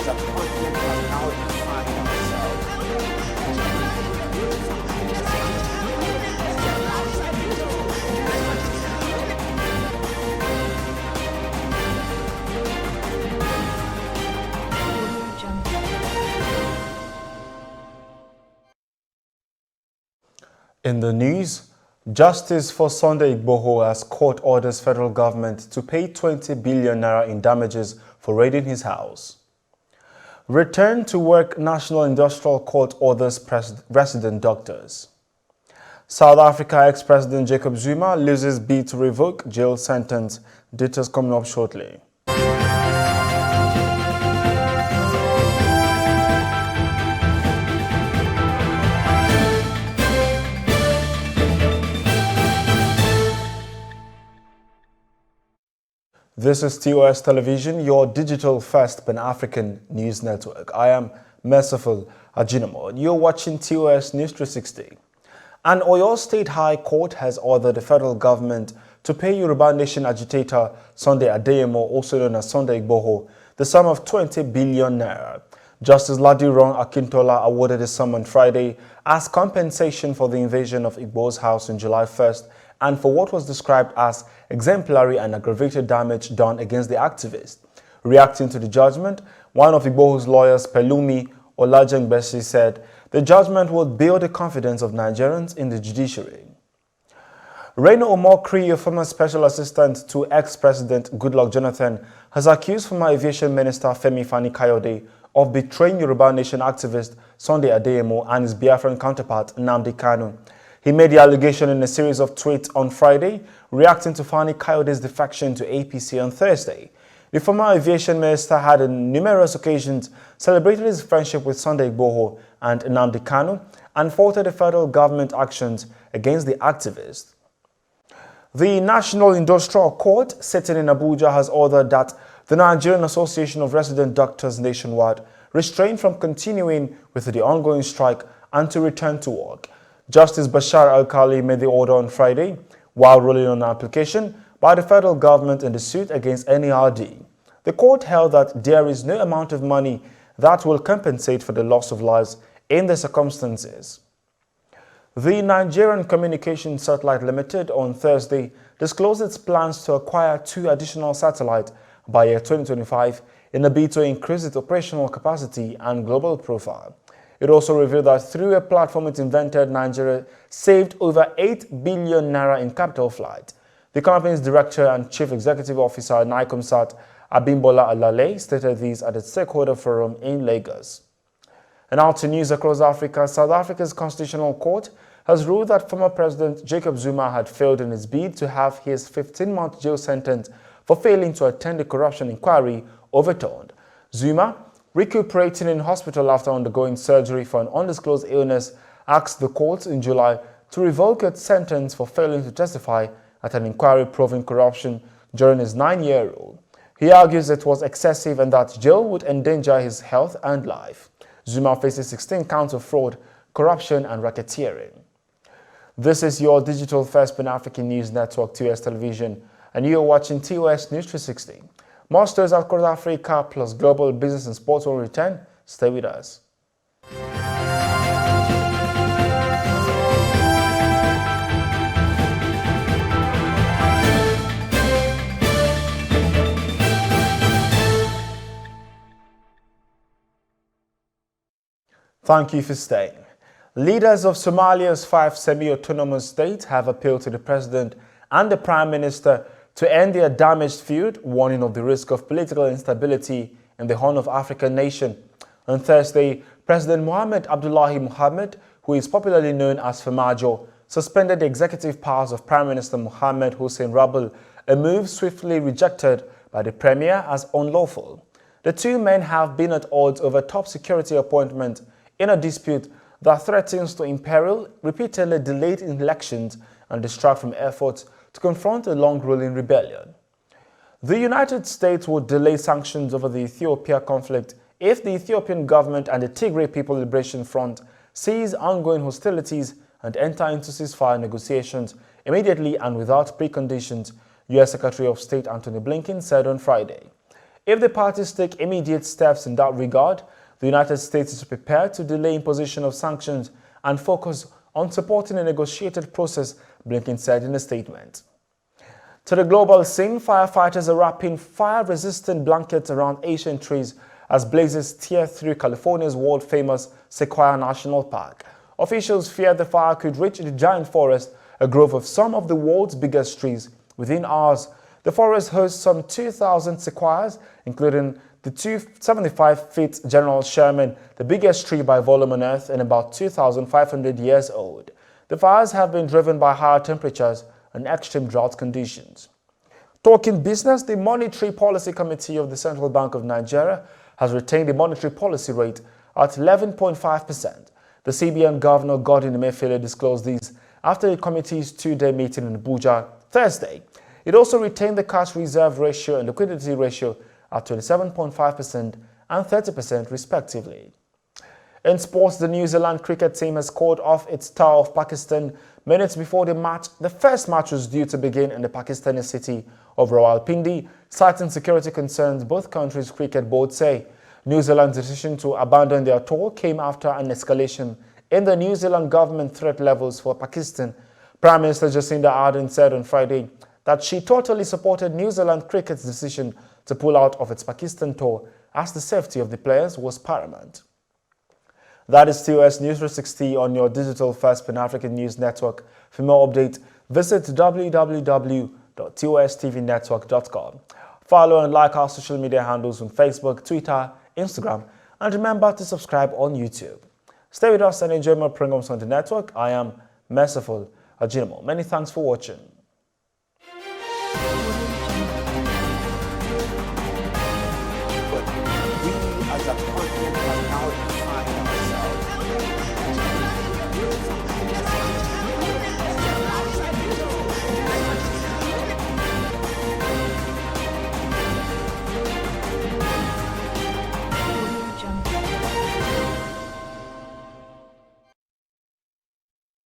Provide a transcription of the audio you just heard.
that the continent has now defined itself. In the news, Justice for Sunday Igboho has court orders federal government to pay 20 billion naira in damages for raiding his house. Return to work National Industrial Court orders resident doctors. South Africa ex-President Jacob Zuma loses bid to revoke jail sentence. Details coming up shortly. This is TOS Television, your digital-first Pan-African news network. I am Merciful Adeyemo, and you're watching TOS News 360. An Oyo State High Court has ordered the federal government to pay Yoruba Nation agitator Sunday Adeyemo, also known as Sunday Igboho, the sum of 20 billion naira. Justice Ladiran Akintola awarded the sum on Friday as compensation for the invasion of Igboho's house on July 1st and for what was described as exemplary and aggravated damage done against the activist. Reacting to the judgment, one of Igboho's lawyers, Pelumi Olajengbesi, said the judgment would build the confidence of Nigerians in the judiciary. Reno Omokri, a former special assistant to ex-president Goodluck Jonathan, has accused former aviation minister Femi Fani-Kayode of betraying Yoruba Nation activist Sunday Adeyemo and his Biafran counterpart Nnamdi Kanu. He made the allegation in a series of tweets on Friday, reacting to Fani-Kayode's defection to APC on Thursday. The former aviation minister had on numerous occasions celebrated his friendship with Sunday Igboho and Nnamdi Kanu and faulted the federal government actions against the activist. The National Industrial Court, sitting in Abuja, has ordered that the Nigerian Association of Resident Doctors nationwide restrain from continuing with the ongoing strike and to return to work. Justice Bashar Al-Khali made the order on Friday while ruling on an application by the federal government in the suit against NERD. The court held that there is no amount of money that will compensate for the loss of lives in the circumstances. The Nigerian Communications Satellite Limited on Thursday disclosed its plans to acquire 2 additional satellites by year 2025 in a bid to increase its operational capacity and global profile. It also revealed that through a platform it invented, Nigeria saved over 8 billion naira in capital flight. The company's director and chief executive officer, NICOMSAT, Abimbola Alale, stated this at a stakeholder forum in Lagos. And now to news across Africa. South Africa's Constitutional Court has ruled that former President Jacob Zuma had failed in his bid to have his 15-month jail sentence for failing to attend the corruption inquiry overturned. Zuma, recuperating in hospital after undergoing surgery for an undisclosed illness, asked the court in July to revoke its sentence for failing to testify at an inquiry proving corruption during his 9-year rule. He argues it was excessive and that jail would endanger his health and life. Zuma faces 16 counts of fraud, corruption and racketeering. This is your digital first Pan-African news network, TOS Television, and you are watching TOS News 360. More stories across Africa plus global business and sports will return. Stay with us. Thank you for staying. Leaders of Somalia's 5 semi-autonomous states have appealed to the president and the prime minister to end their damaged feud, warning of the risk of political instability in the Horn of Africa nation. On Thursday, President Mohamed Abdullahi Mohamed, who is popularly known as Farmajo, suspended the executive powers of Prime Minister Mohamed Hussein Rabel, a move swiftly rejected by the premier as unlawful. The two men have been at odds over top security appointment in a dispute that threatens to imperil repeatedly delayed elections and distract from efforts to confront a long-ruling rebellion. The United States would delay sanctions over the Ethiopia conflict if the Ethiopian government and the Tigray People Liberation Front cease ongoing hostilities and enter into ceasefire negotiations immediately and without preconditions, U.S. Secretary of State Antony Blinken said on Friday. If the parties take immediate steps in that regard, the United States is prepared to delay imposition of sanctions and focus on supporting a negotiated process, Blinken said in a statement. To the global scene, firefighters are wrapping fire-resistant blankets around Asian trees as blazes tear through California's world-famous Sequoia National Park. Officials fear the fire could reach the giant forest, a grove of some of the world's biggest trees, within hours. The forest hosts some 2,000 sequoias, including the 275-feet General Sherman, the biggest tree by volume on Earth and about 2,500 years old. The fires have been driven by higher temperatures and extreme drought conditions. Talking business, the Monetary Policy Committee of the Central Bank of Nigeria has retained the monetary policy rate at 11.5%. The CBN Governor Godwin Emefiele disclosed these after the committee's two-day meeting in Abuja Thursday. It also retained the cash reserve ratio and liquidity ratio at 27.5% and 30% respectively. In sports, the New Zealand cricket team has called off its tour of Pakistan minutes before the match. The first match was due to begin in the Pakistani city of Rawalpindi, citing security concerns. Both countries' cricket boards say New Zealand's decision to abandon their tour came after an escalation in the New Zealand government threat levels for Pakistan. Prime Minister Jacinda Ardern said on Friday that she totally supported New Zealand cricket's decision to pull out of its Pakistan tour as the safety of the players was paramount. That is TOS News 360 on your digital first Pan-African news network. For more updates, visit www.tostvnetwork.com. Follow and like our social media handles on Facebook, Twitter, Instagram, and remember to subscribe on YouTube. Stay with us and enjoy more programs on the network. I am Merciful Agitator. Many thanks for watching. But we as a continent are now defined